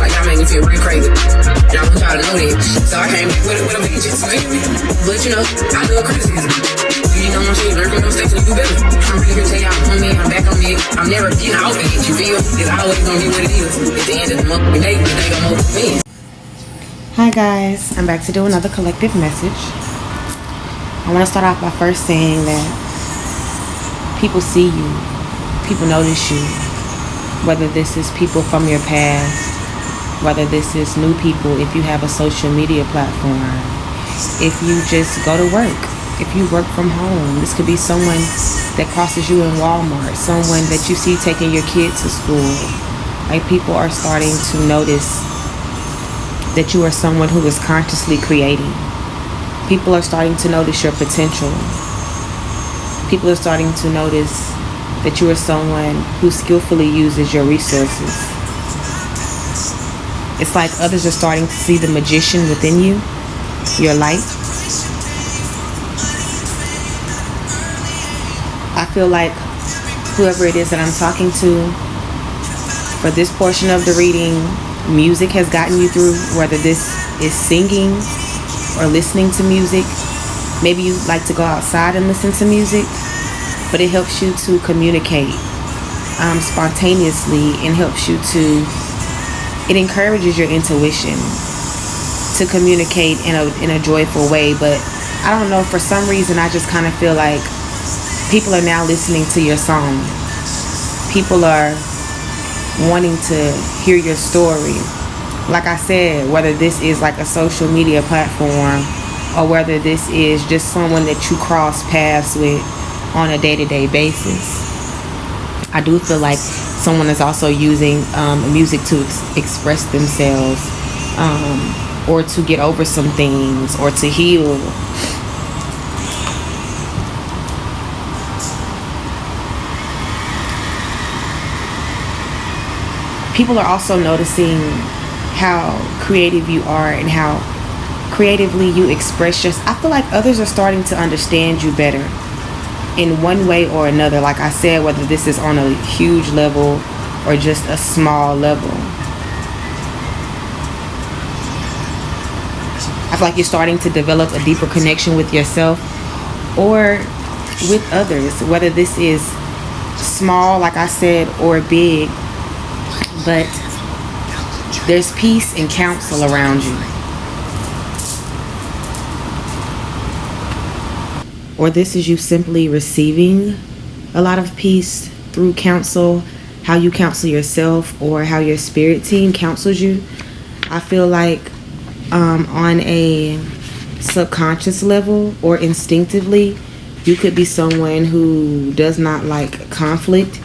Like y'all make me feel real crazy. And I want y'all to know that. So I came back with a vengeance, baby. But you know, I love criticism. You know what I'm saying? Learn from those mistakes and you do better. I'm really here to tell y'all I'm on me, I'm back on me. I'm never getting off it, you feel? It's always gonna be what it is. At the end of the month, they gonna win. Hi guys, I'm back to do another collective message. I want to start off by first saying that people see you, people notice you, whether this is people from your past, whether this is new people, if you have a social media platform, if you just go to work, if you work from home. This could be someone that crosses you in Walmart, someone that you see taking your kids to school. Like, people are starting to notice that you are someone who is consciously creating. People are starting to notice your potential. People are starting to notice that you are someone who skillfully uses your resources. It's like others are starting to see the magician within you, your light. I feel like whoever it is that I'm talking to, for this portion of the reading, music has gotten you through, whether this is singing or listening to music. Maybe you like to go outside and listen to music, but it helps you to communicate spontaneously and it encourages your intuition to communicate in a joyful way. But I don't know, for some reason I just kind of feel like people are now listening to your song. People are wanting to hear your story. Like I said, whether this is like a social media platform or whether this is just someone that you cross paths with on a day-to-day basis, I do feel like someone is also using music to express themselves, or to get over some things, or to heal. People are also noticing how creative you are and how creatively you express yourself. I feel like others are starting to understand you better in one way or another. Like I said, whether this is on a huge level or just a small level. I feel like you're starting to develop a deeper connection with yourself or with others, whether this is small, like I said, or big. But there's peace and counsel around you. Or this is you simply receiving a lot of peace through counsel, how you counsel yourself or how your spirit team counsels you. I feel like on a subconscious level or instinctively, you could be someone who does not like conflict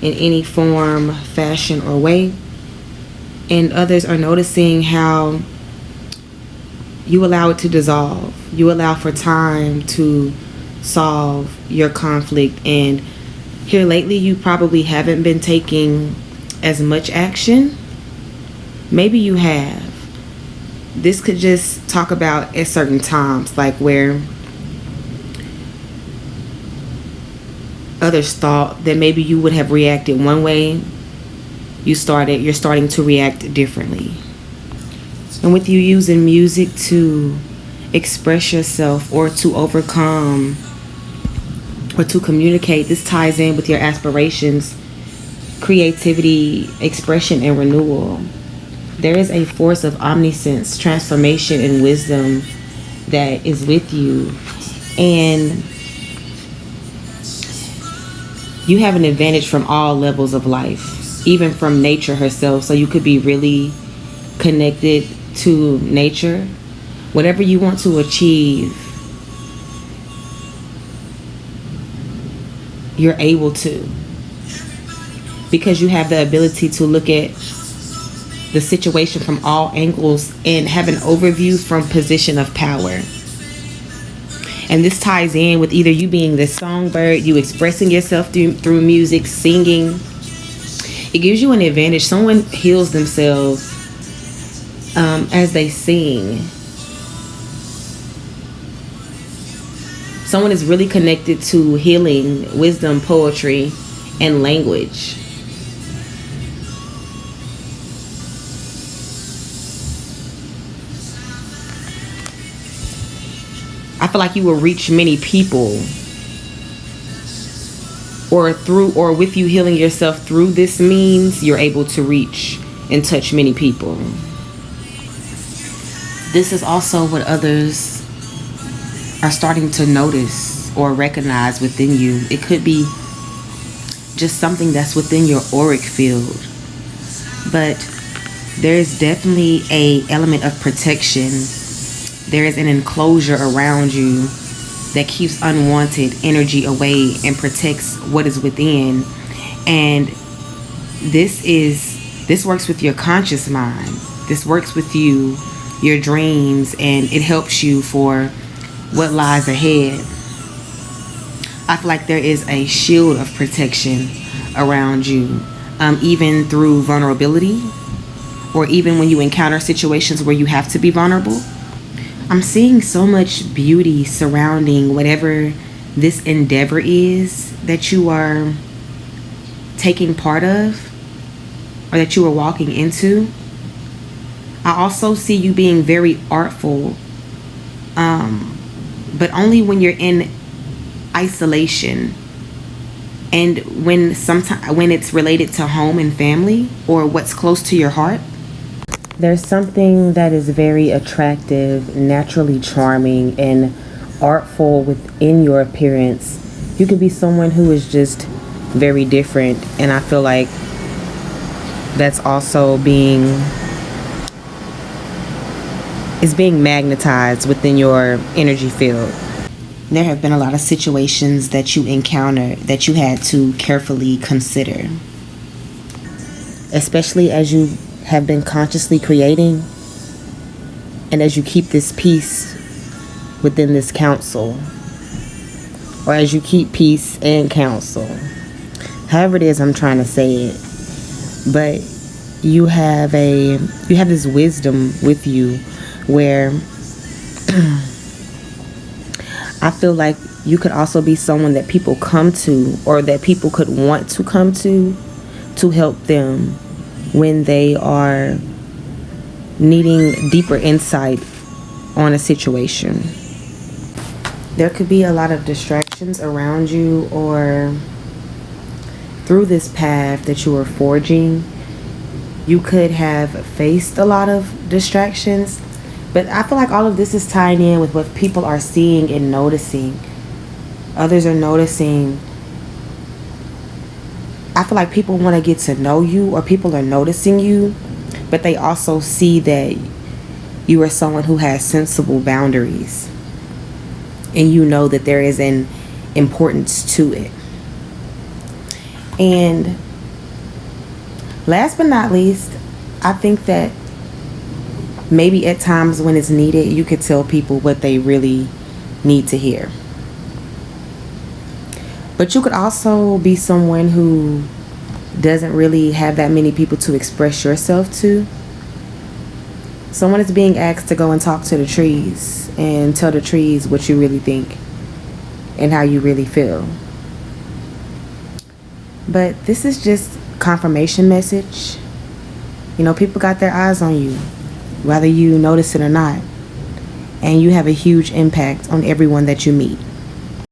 in any form, fashion, or way. And others are noticing how you allow it to dissolve. You allow for time to solve your conflict. And here lately, you probably haven't been taking as much action. Maybe you have. This could just talk about at certain times, like where others thought that maybe you would have reacted one way, you're starting to react differently. And with you using music to express yourself or to overcome or to communicate, this ties in with your aspirations, creativity, expression, and renewal. There is a force of omniscience, transformation, and wisdom that is with you. And you have an advantage from all levels of life, even from nature herself. So you could be really connected to nature. Whatever you want to achieve, you're able to, because you have the ability to look at the situation from all angles and have an overview from position of power. And this ties in with either you being the songbird, you expressing yourself through music, singing. It gives you an advantage. Someone heals themselves as they sing. Someone is really connected to healing, wisdom, poetry, and language. I feel like you will reach many people, or with you healing yourself through this means, you're able to reach and touch many people. This is also what others are starting to notice or recognize within you. It could be just something that's within your auric field, but there is definitely a element of protection. There is an enclosure around you that keeps unwanted energy away and protects what is within. And this works with your conscious mind. This works with you, your dreams, and it helps you for what lies ahead. I feel like there is a shield of protection around you, even through vulnerability, or even when you encounter situations where you have to be vulnerable. I'm seeing so much beauty surrounding whatever this endeavor is that you are taking part of, or that you are walking into. I also see you being very artful, but only when you're in isolation, and when it's related to home and family, or what's close to your heart. There's something that is very attractive, naturally charming, and artful within your appearance. You could be someone who is just very different, and I feel like that's also being magnetized within your energy field. There have been a lot of situations that you encountered that you had to carefully consider, especially as you have been consciously creating, and as you keep this peace within this council, or as you keep peace and counsel, however it is I'm trying to say it. But you have this wisdom with you where I feel like you could also be someone that people come to, or that people could want to come to help them when they are needing deeper insight on a situation. There could be a lot of distractions around you, or through this path that you are forging, you could have faced a lot of distractions. But I feel like all of this is tying in with what people are seeing and noticing. Others are noticing. I feel like people want to get to know you, or people are noticing you, but they also see that you are someone who has sensible boundaries, and you know that there is an importance to it. And last but not least, I think that maybe at times when it's needed, you could tell people what they really need to hear. But you could also be someone who doesn't really have that many people to express yourself to. Someone is being asked to go and talk to the trees and tell the trees what you really think and how you really feel. But this is just confirmation message. You know, people got their eyes on you, whether you notice it or not. And you have a huge impact on everyone that you meet.